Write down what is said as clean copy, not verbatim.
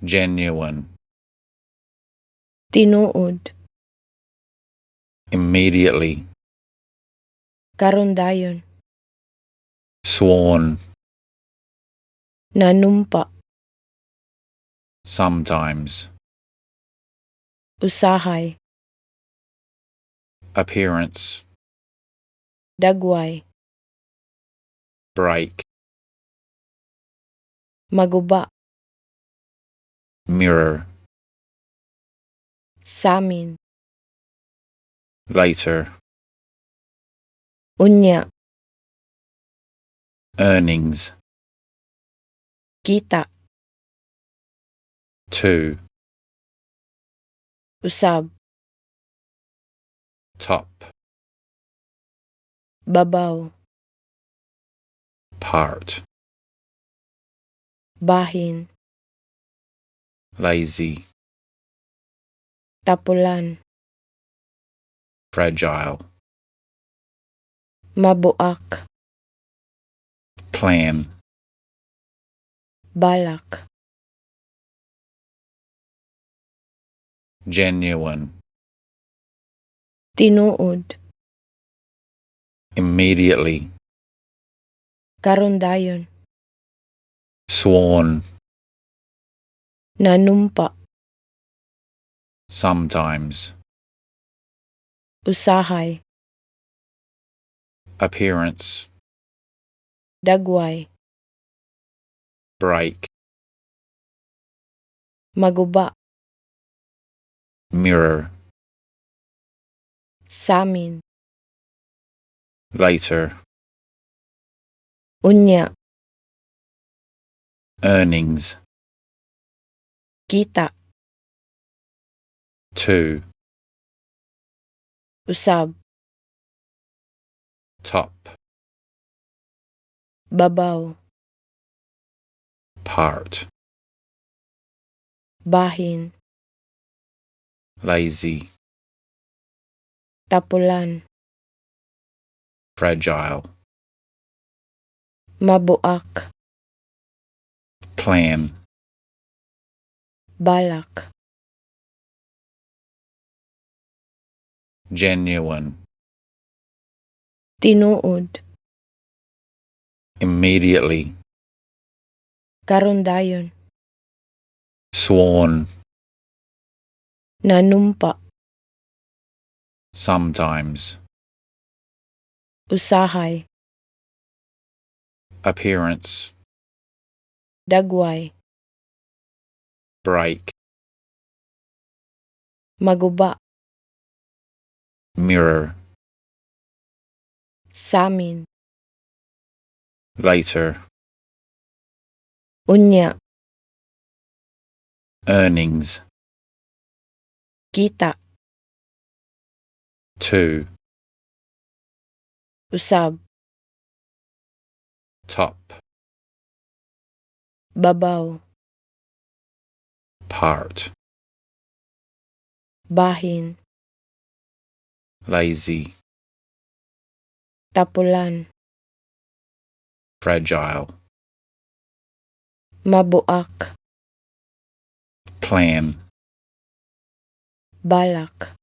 genuine, tinuod, immediately, karon dayon, sworn, nanumpa, sometimes, usahay, appearance, dagway, break, maguba, mirror, samin, later, unya, earnings, kita, two, usab, top, babaw, part, bahin, lazy, tapulan, fragile, mabuak, plan, balak, genuine, tinuod, immediately, karon dayon, sworn, nanumpa, sometimes, usahay, appearance, dagway, break, maguba, mirror, samin, later, unya, earnings, kita, two, usab, top, babaw, part, bahin, lazy, tapulan, fragile, mabuak, plan, balak, genuine, tinuod, immediately, karon dayon, sworn, nanumpa, sometimes, usahay, appearance, dagway, break, maguba, mirror, samin, later, unya, earnings, kita, two, usab, top, babaw, part, bahin, lazy, tapulan, fragile, mabuak, plan, balak,